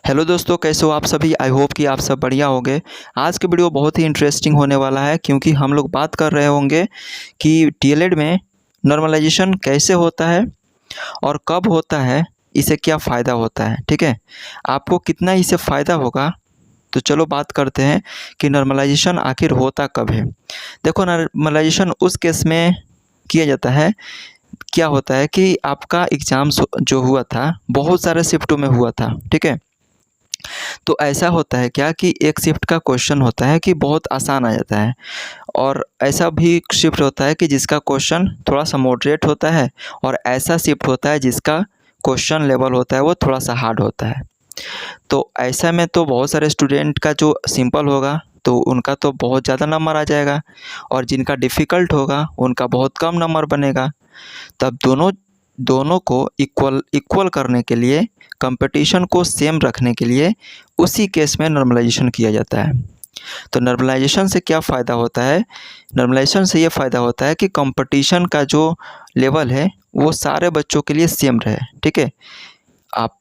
Hello दोस्तों, कैसे हो आप सभी। आई होप कि आप सब बढ़िया होंगे। आज के वीडियो बहुत ही इंटरेस्टिंग होने वाला है क्योंकि हम लोग बात कर रहे होंगे कि डीएलएड में नॉर्मलाइजेशन कैसे होता है और कब होता है, इसे क्या फ़ायदा होता है। ठीक है, आपको कितना इससे फ़ायदा होगा। तो चलो बात करते हैं कि नॉर्मलाइजेशन आखिर होता कब है। देखो, नॉर्मलाइजेशन उस केस में किया जाता है। क्या होता है कि आपका एग्ज़ाम जो हुआ था बहुत सारे शिफ्टों में हुआ था। ठीक है, तो ऐसा होता है क्या कि एक शिफ्ट का क्वेश्चन होता है कि बहुत आसान आ जाता है, और ऐसा भी शिफ्ट होता है कि जिसका क्वेश्चन थोड़ा सा मॉडरेट होता है, और ऐसा शिफ्ट होता है जिसका क्वेश्चन लेवल होता है वो थोड़ा सा हार्ड होता है। तो ऐसा में तो बहुत सारे स्टूडेंट का जो सिंपल होगा तो उनका तो बहुत ज़्यादा नंबर आ जाएगा, और जिनका डिफ़िकल्ट होगा उनका बहुत कम नंबर बनेगा। तब दोनों दोनों को इक्वल इक्वल करने के लिए, कंपटीशन को सेम रखने के लिए उसी केस में नॉर्मलाइजेशन किया जाता है। तो नॉर्मलाइजेशन से क्या फ़ायदा होता है? नॉर्मलाइजेशन से ये फ़ायदा होता है कि कंपटीशन का जो लेवल है वो सारे बच्चों के लिए सेम रहे। ठीक है, आप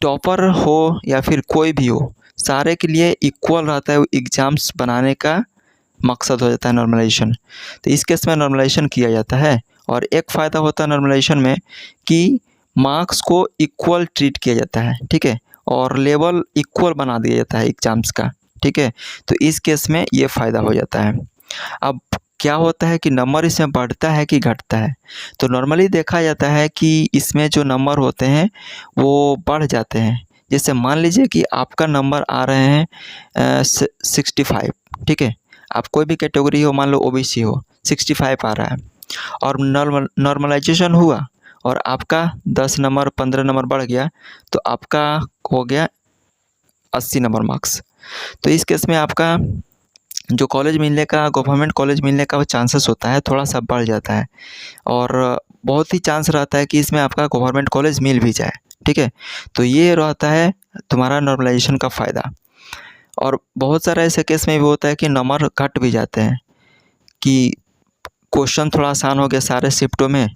टॉपर हो या फिर कोई भी हो, सारे के लिए इक्वल रहता है। एग्ज़ाम्स बनाने का मकसद हो जाता है नॉर्मलाइजेशन। तो इस केस में नॉर्मलाइजेशन किया जाता है। और एक फ़ायदा होता है नॉर्मलाइजेशन में कि मार्क्स को इक्वल ट्रीट किया जाता है। ठीक है, और लेवल इक्वल बना दिया जाता है एग्ज़ाम्स का। ठीक है, तो इस केस में ये फ़ायदा हो जाता है। अब क्या होता है कि नंबर इसमें बढ़ता है कि घटता है? तो नॉर्मली देखा जाता है कि इसमें जो नंबर होते हैं वो बढ़ जाते हैं। जैसे मान लीजिए कि आपका नंबर आ रहे हैं 65। ठीक है, आप कोई भी कैटेगरी हो, मान लो ओबीसी हो, 65 आ रहा है, और नॉर्मलाइजेशन हुआ और आपका 10 नंबर 15 नंबर बढ़ गया, तो आपका हो गया 80 नंबर मार्क्स। तो इस केस में आपका जो कॉलेज मिलने का, गवर्नमेंट कॉलेज मिलने का चांसेस होता है थोड़ा सा बढ़ जाता है, और बहुत ही चांस रहता है कि इसमें आपका गवर्नमेंट कॉलेज मिल भी जाए। ठीक है, तो ये रहता है तुम्हारा नॉर्मलाइजेशन का फ़ायदा। और बहुत सारा ऐसे केस में भी होता है कि नंबर घट भी जाते हैं, कि क्वेश्चन थोड़ा आसान हो गया सारे शिफ्टों में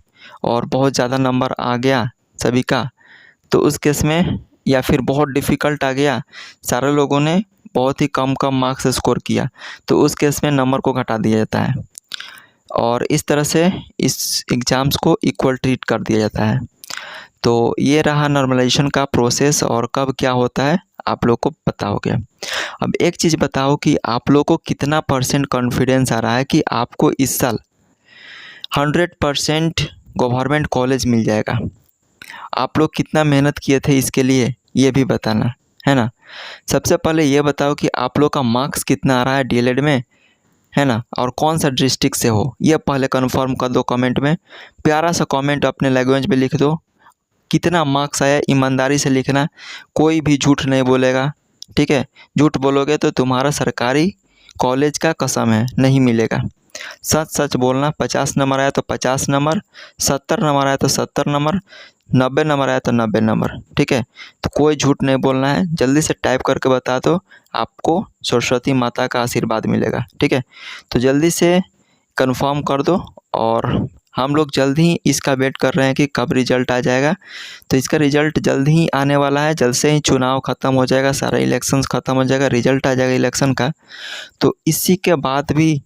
और बहुत ज़्यादा नंबर आ गया सभी का, तो उस केस में, या फिर बहुत डिफ़िकल्ट आ गया, सारे लोगों ने बहुत ही कम कम मार्क्स स्कोर किया, तो उस केस में नंबर को घटा दिया जाता है, और इस तरह से इस एग्ज़ाम्स को इक्वल ट्रीट कर दिया जाता है। तो ये रहा नॉर्मलाइजेशन का प्रोसेस, और कब क्या होता है आप लोग को पता हो गया। अब एक चीज़ बताओ कि आप लोग को कितना परसेंट कॉन्फिडेंस आ रहा है कि आपको इस साल 100% गवर्नमेंट कॉलेज मिल जाएगा? आप लोग कितना मेहनत किए थे इसके लिए, ये भी बताना है ना। सबसे पहले ये बताओ कि आप लोग का मार्क्स कितना आ रहा है डीएलएड में, है ना, और कौन सा डिस्ट्रिक्ट से हो, ये पहले कंफर्म कर दो कमेंट में। प्यारा सा कमेंट अपने लैंग्वेज में लिख दो, कितना मार्क्स आया ईमानदारी से लिखना, कोई भी झूठ नहीं बोलेगा। ठीक है, झूठ बोलोगे तो तुम्हारा सरकारी कॉलेज का कसम है नहीं मिलेगा। सच सच बोलना। 50 नंबर आया तो 50 नंबर, 70 नंबर आया तो 70 नंबर, 90 नंबर आया तो 90 नंबर। ठीक है, तो कोई झूठ नहीं बोलना है। जल्दी से टाइप करके बता दो, आपको सरस्वती माता का आशीर्वाद मिलेगा। ठीक है, तो जल्दी से कंफर्म कर दो, और हम लोग जल्द ही इसका वेट कर रहे हैं कि कब रिज़ल्ट आ जाएगा। तो इसका रिज़ल्ट जल्द ही आने वाला है। जल्द से ही चुनाव ख़त्म हो जाएगा, सारा इलेक्शंस ख़त्म हो जाएगा, रिज़ल्ट आ जाएगा इलेक्शन का। तो इसी के बाद भी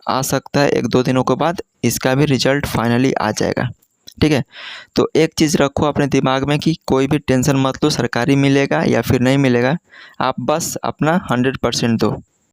आ सकता है, 1-2 दिनों के बाद इसका भी रिज़ल्ट फाइनली आ जाएगा। ठीक है, तो एक चीज़ रखो अपने दिमाग में कि कोई भी टेंशन मत लो, सरकारी मिलेगा या फिर नहीं मिलेगा, आप बस अपना 100% दो।